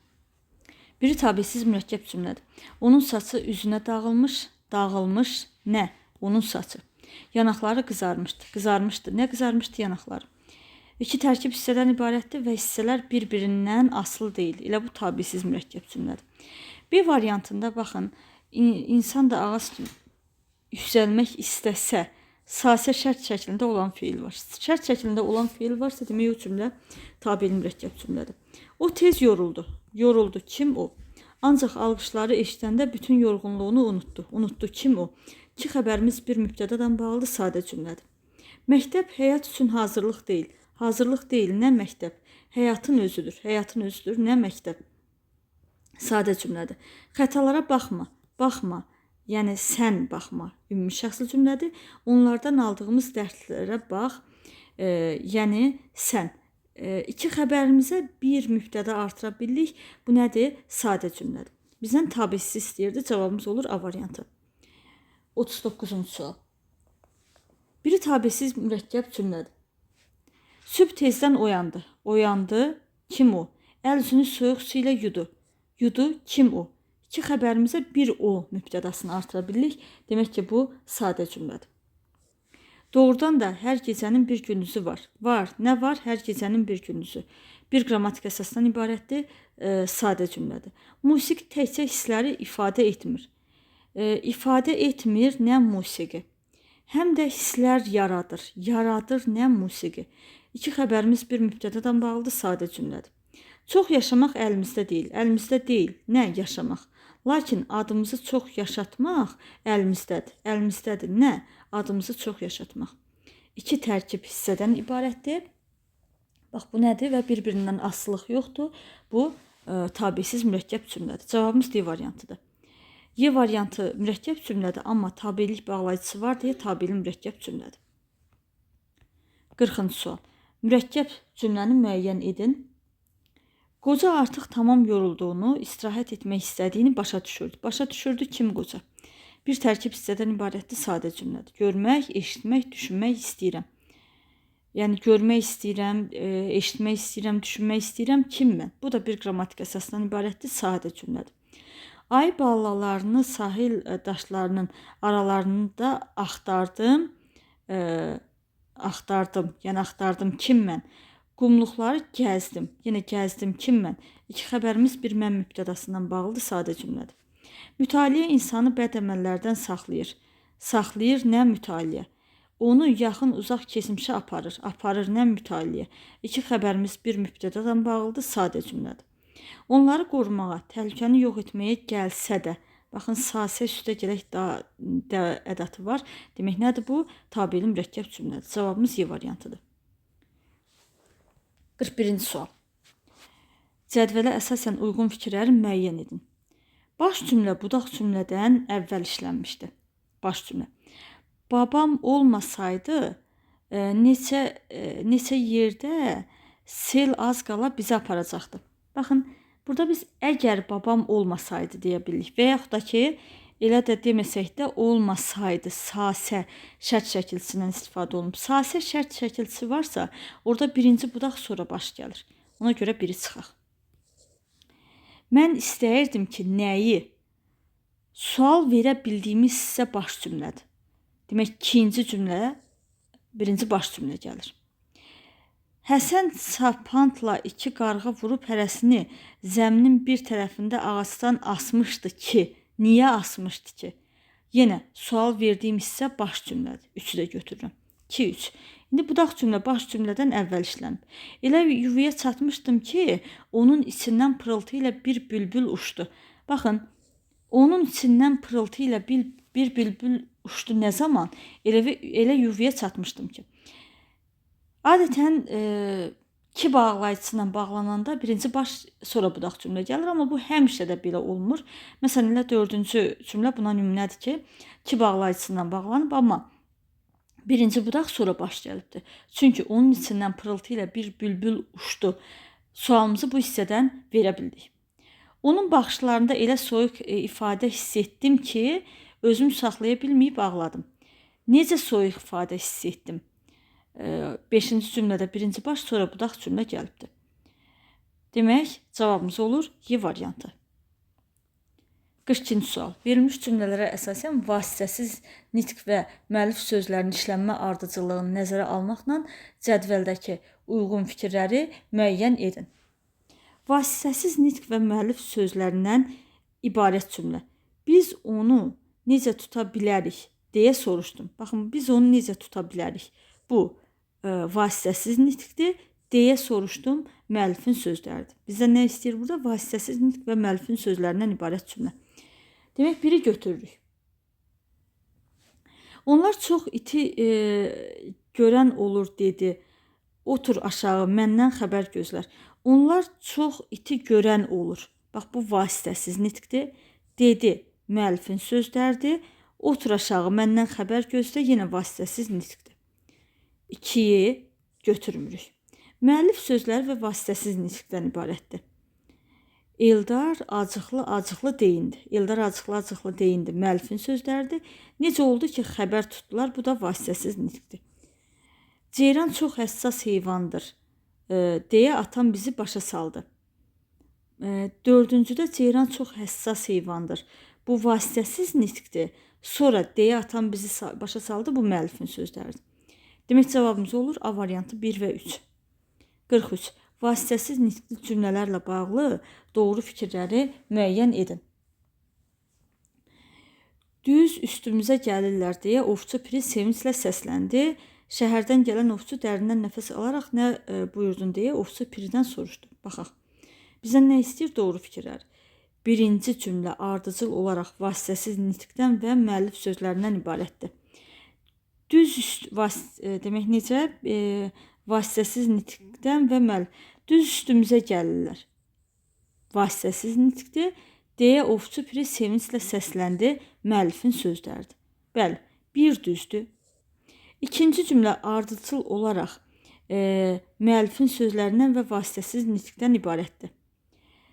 Biri tabisiz mürəkkəb cümlədir. Onun saçı üzünə dağılmış nə? Onun saçı. Yanaqları qızarmışdı. Qızarmışdı. Nə qızarmışdı? Yanaqları. 2 tərkib hissədən ibarətdir və hissələr bir-birindən asılı deyil. Elə bu tabisiz mürəkkəb cümlədir. B variantında baxın, insan da ağac kimi yüksəlmək istəsə, sasə şərt şəklində olan fiil var. Şərt şəklində olan fiil varsa, demək o cümlə tabeli mürəkkəb cümlədir. O tez yoruldu. Yoruldu. Kim o? Ancaq alqışları eşidəndə bütün yorğunluğunu unutdu. Unutdu. Kim o? İki xəbərimiz bir mübtədadan bağlıdır, sadə cümlədir. Məktəb həyat üçün hazırlıq deyil. Hazırlıq deyil, nə məktəb? Həyatın özüdür. Həyatın özüdür, nə məktəb? Sadə cümlədir. Xətalara baxma. Baxma. Yəni sən baxma. Ümumi şəxsli cümlədir. Onlardan aldığımız dərslərə bax. Yəni sən. 2 xəbərimizə bir mübtəda artıra bilirik. Bu nədir? Sadə cümlədir. Bizdən tabisi istəyirdi. Cavabımız olur A variantı. 39-cu sual. Biri tabisiz mürəkkəb cümlədir. Sübh tezdən oyandı. Oyandı. Kim o? Əl üzünü soyuq su ilə yudu. Yudu. Kim o? 2 xəbərimizə bir o mübtədasını artıra bilirik. Demək ki, bu sadə cümlədir. Doğrudan da hər gecənin bir gündüzü var. Var. Nə var? Hər gecənin bir gündüzü. Bir qrammatik əsasdan ibarətdir. Sadə cümlədir. Musiqi təkcə hissləri ifadə etmir. İfadə etmir, nə musiqi. Həm də hisslər yaradır. Yaradır, nə musiqi. 2 xəbərimiz bir mübtədadan bağlıdır, sadə cümlədir. Çox yaşamaq əlimizdə deyil. Əlimizdə deyil, nə yaşamaq. Lakin adımızı çox yaşatmaq əlimizdədir. Əlimizdədir, nə? Adımızı çox yaşatmaq. 2 tərkib hissədən ibarətdir. Bax, bu nədir və bir-birindən asılılıq yoxdur. Bu tabisiz mürəkkəb cümlədir. Cavabımız D variantıdır. Y variantı mürəkkəb cümlədir, amma tabiilik bağlayıcısı var deyə tabeli mürəkkəb cümlədir. 40-cı sual. Mürəkkəb cümləni müəyyən edin. Qoca artıq tamam yorulduğunu, istirahət etmək istədiyini başa düşürdü. Başa düşürdü kim qoca? Bir tərkib hissədən ibarətli sadə cümlədir. Görmək, eşitmək, düşünmək istəyirəm. Yəni görmək istəyirəm, eşitmək istəyirəm, düşünmək istəyirəm kim mən? Bu da bir qrammatik əsasdan ibarətli sadə cümlədir. Ay ballalarını sahil daşlarının aralarında axtardım. Yəni axtardım kim mən? Qumluqları gəzdim. Yenə gəzdim kim mən? İki xəbərimiz bir mən mübtədasından bağlıdır, sadə cümlədir. Mütaliə insanı bəd əməllərdən saxlayır. Saxlayır nə mütaliə? Onu yaxın uzaq keçmişə aparır. Aparır nə mütaliə? İki xəbərimiz bir mübtədadan bağlıdır, sadə cümlədir. Onları qorumağa, təhlükəni yox etməyə gəlsə də, baxın sasə üstə gələk da ədatı var. Demək nədir bu? Tabeli mürəkkəb cümlədir. Cavabımız Y variantıdır. 41-ci sual. Cədvələ əsasən uyğun fikirləri müəyyən edin. Baş cümlə budaq cümlədən əvvəl işlənmişdi. Baş cümlə. Babam olmasaydı neçə yerdə sel az qala bizi aparacaqdı. Baxın, burada biz əgər babam olmasaydı deyə bilirik və yaxud da ki, elə də deməsək də olmasaydı, sasə şərt şəkilçisindən istifadə olunub. Sasə şərt şəkilçisi varsa, orada birinci budaq sonra baş gəlir. Ona görə biri çıxaq. Mən istəyirdim ki, nəyi? Sual verə bildiyimiz isə baş cümlədir. Demək, ikinci cümlə, birinci baş cümlə gəlir. Həsən sapantla iki qarğa vurub hərəsini zəminin bir tərəfində ağacdan asmışdı ki, niyə asmışdı ki? Yenə sual verdiyim hissə baş cümlədir. 3-ü də götürürəm. 2-3. İndi budaq cümlə baş cümlədən əvvəl işlənib. Elə yuvaya çatmışdım ki, onun içindən pırıltı ilə bir bülbül uçdu. Baxın, onun içindən pırıltı ilə bir bülbül uçdu nə zaman? Elə yuvaya çatmışdım ki. Adətən ki bağlayıcısına bağlananda birinci baş sonra budaq cümlə gəlir, amma bu həmişə də belə olmur. Məsələn, elə 4-cü cümlə buna nümunədir ki bağlayıcısından bağlanıb, amma birinci budaq sonra baş gəlibdir. Çünki onun içindən pırıltı ilə bir bülbül uçdu. Sualımızı bu hissədən verə bildik. Onun baxışlarında elə soyuq ifadə hiss etdim ki, özümü saxlaya bilməyib ağladım. Necə soyuq ifadə hiss etdim? 5-ci cümlədə birinci baş, sonra budaq cümlə gəlibdir. Demək, cavabımız olur Y variantı. 42-ci sual. Verilmiş cümlələrə əsasən vasitəsiz nitq və müəllif sözlərinin işlənmə ardıcıllığını nəzərə almaqla cədvəldəki uyğun fikirləri müəyyən edin. Vasitəsiz nitq və müəllif sözlərindən ibarət cümlə. Biz onu necə tuta bilərik deyə soruşdum. Baxın, biz onu necə tuta bilərik? Bu vasitəsiz nitqdir deyə soruşdum müəllifin sözləridir. Bizə nə istəyir burada? Vasitəsiz nitq və müəllifin sözlərindən ibarət cümlə. Demək, biri götürürük. Onlar çox iti görən olur dedi. Otur aşağı, məndən xəbər gözlər. Onlar çox iti görən olur. Bax, bu vasitəsiz nitqdir. Dedi, müəllifin sözləridir. Otur aşağı, məndən xəbər gözlə, yenə vasitəsiz nitqdir. 2-yi götürmürük. Müəllif sözləri və vasitəsiz nitqdən ibarətdir. Eldar acıqlı deyindi. Eldar acıqlı deyindi. Müəllifin sözləridir. Necə oldu ki, xəbər tutdular? Bu da vasitəsiz nitqdir. Ceyran çox həssas heyvandır deyə atam bizi başa saldı. 4-cüdə ceyran çox həssas heyvandır. Bu vasitəsiz nitqdir. Sonra deyə atam bizi başa saldı. Bu müəllifin sözləridir. Demək, cavabımız olur A variantı 1 və 3. 43. Vasitəsiz nitqli cümlələrlə bağlı doğru fikirləri müəyyən edin. Düz üstümüzə gəlirlər deyə ovçu piri sevinclə səsləndi. Şəhərdən gələn ovçu dərindən nəfəs alaraq nə buyurdun deyə ovçu piridən soruşdu. Baxaq. Bizə nə istəyir? Doğru fikirlər. Birinci cümlə ardıcıl olaraq vasitəsiz nitqdən və müəllif sözlərindən ibarətdir. Demək necə? Vasitəsiz nitqdən və müəllif. Düz üstümüzə gəlirlər. Vasitəsiz nitqdir. Deyə ovçu piri sevinclə səsləndi. Müəllifin sözləridir. Bəli, bir düzdür. İkinci cümlə ardıcıl olaraq müəllifin sözlərindən və vasitəsiz nitqdən ibarətdir.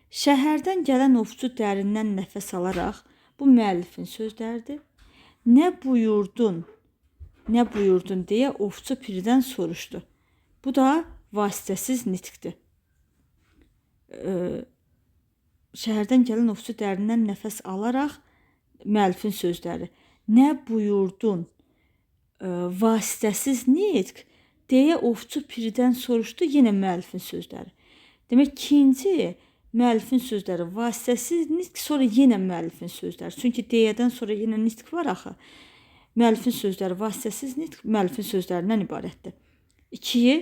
Şəhərdən gələn ovçu dərindən nəfəs alaraq, bu müəllifin sözləridir. Nə buyurdun deyə ovçu Piridən soruşdu. Bu da vasitəsiz nitqdir. Şəhərdən gələn ovçu dərindən nəfəs alaraq, müəllifin sözləri. Nə buyurdun, vasitəsiz nitq deyə ovçu Piridən soruşdu, yenə müəllifin sözləri. Demək, ikinci müəllifin sözləri, vasitəsiz nitq, sonra yenə müəllifin sözləri. Çünki deyədən sonra yenə nitq var axı. Müəllifin sözləri, vasitəsiz nitq müəllifin sözlərindən ibarətdir. 2-yi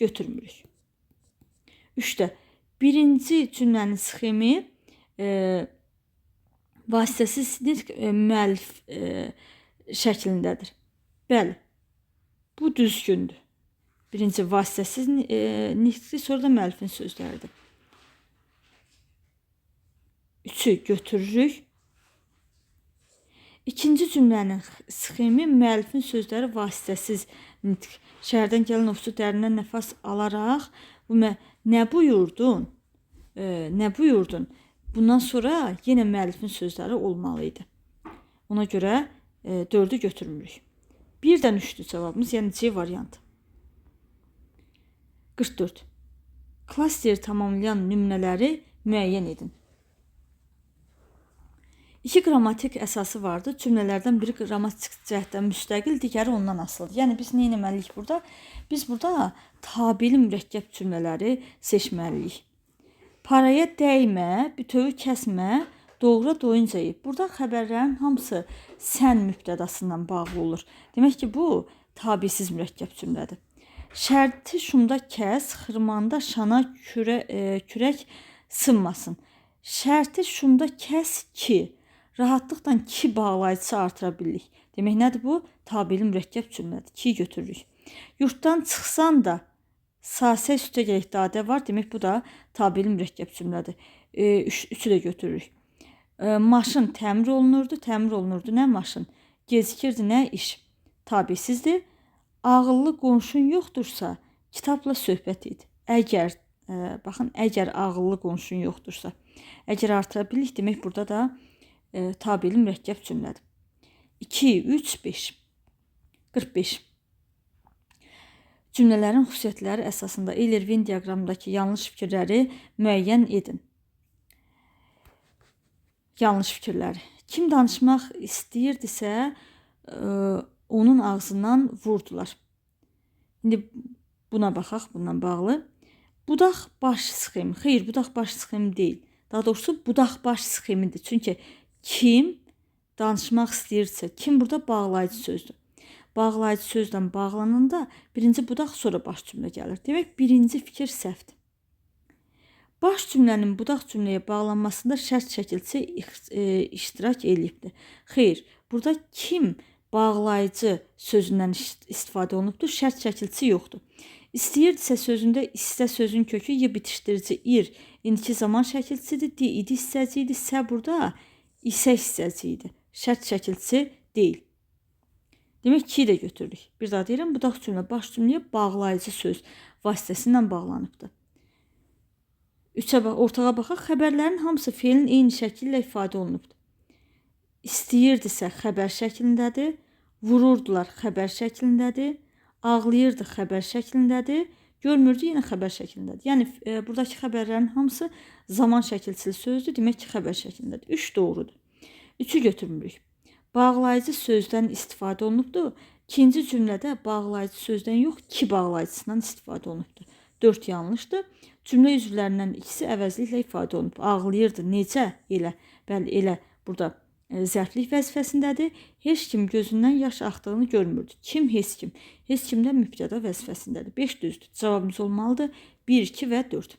götürmürük. 3-də birinci cümlənin sxemi vasitəsiz nitq müəllif şəklindədir. Bəli, bu düzgündür. Birinci vasitəsiz nitqdir, sonra da müəllifin sözləridir. 3-ü götürürük. İkinci cümlənin sxemi müəllifin sözləri vasitəsiz nitq. Şəhərdən gələn ovçu dərindən nəfəs alaraq, nə buyurdun? Nə buyurdun? Bundan sonra yenə müəllifin sözləri olmalı idi. Ona görə 4-ü götürmürük. 1-dən 3-dür cavabımız, yəni C variantı. 44. Klasteri tamamlayan nümunələri müəyyən edin. 2 qrammatik əsası vardır. Cümlələrdən biri qrammatik cəhətdən müstəqil, digəri ondan asılıdır. Yəni biz nə etməliyik burada? Biz burada tabeli mürəkkəb cümlələri seçməliyik. Paraya dəymə, bütövi kəsmə, doğra doyunca ye. Burada xəbərlərin hamısı sən mübtədasından bağlı olur. Demək ki, bu tabisiz mürəkkəb cümlədir. Şərti şumda kəs, xırmanda şana kürək sınmasın. Şərti şumda kəs ki, rahatlıqla ki bağlayıcısı artıra bilirik. Demək, nədir bu? Tabeli mürəkkəb cümlədir. 2-yi götürürük. Yurtdan çıxsan da sasə üstə gələk dadə var. Demək, bu da tabeli mürəkkəb cümlədir. 3-ü də götürürük. Maşın təmir olunurdu. Təmir olunurdu. Nə maşın? Gecikirdi. Nə iş? Tabisizdir. Ağıllı qonşun yoxdursa, kitabla söhbət et. Əgər, baxın, əgər ağıllı qonşun yoxdursa, əgər artıra bilirik, demək, burada da tabeli mürəkkəb cümlədir. 2, 3, 5. 45. Cümlələrin xüsusiyyətləri əsasında Eyler-Venn diaqramındakı yanlış fikirləri müəyyən edin. Yanlış fikirləri. Kim danışmaq istəyirdisə, onun ağzından vurdular. İndi buna baxaq, bundan bağlı. Budaq baş sxemi. Xeyr, budaq baş sxemi deyil. Daha doğrusu budaq baş sxemidir. Çünki kim danışmaq istəyirsə, kim burada bağlayıcı sözdür. Bağlayıcı sözlə bağlananda birinci budaq, sonra baş cümlə gəlir. Demək, birinci fikir səhvdir. Baş cümlənin budaq cümləyə bağlanmasında şərt şəkilçisi iştirak eləyibdir. Xeyr, burada kim bağlayıcı sözündən istifadə olunubdur, şərt şəkilçisi yoxdur. İstəyirdisə sözündə istə sözün kökü y bitişdirici ir, indiki zaman şəkilçisidir, idi hissəci idi, sə burada isə hissəci idi. Şərt şəkilçisi deyil. Demək, 2-yi də götürürük. Bir daha deyirəm, budaq cümlə baş cümləyə bağlayıcı söz vasitəsindən bağlanıbdır. 3-ə ortağa baxaq, xəbərlərin hamısı feilin eyni şəkillə ifadə olunubdur. İstəyirdisə xəbər şəklindədir, vururdular xəbər şəklindədir, ağlayırdı xəbər şəklindədir, görmürdü yenə xəbər şəklindədir. Yəni, buradakı xəbərlərin hamısı zaman şəkilçili sözdür, demək ki, xəbər şəklindədir. 3 doğrudur. 3-ü götürmürük. Bağlayıcı sözdən istifadə olunubdur. İkinci cümlədə bağlayıcı sözdən yox, ki bağlayıcısından istifadə olunubdur. 4 yanlışdır. Cümlə üzvlərindən ikisi əvəzliklə ifadə olunub. Ağlayırdı, necə? Elə. Bəli, elə burada zərflik vəzifəsindədir. Heç kim gözündən yaş axdığını görmürdü. Kim? Heç kim. Heç kim də mübtəda vəzifəsindədir. 5 düzdür. Cavabımız olmalıdır. 1, 2 və 4.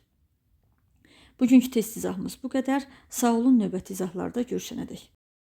Bugünkü test izahımız bu qədər. Sağ olun, növbəti izahlarda görüşənədək.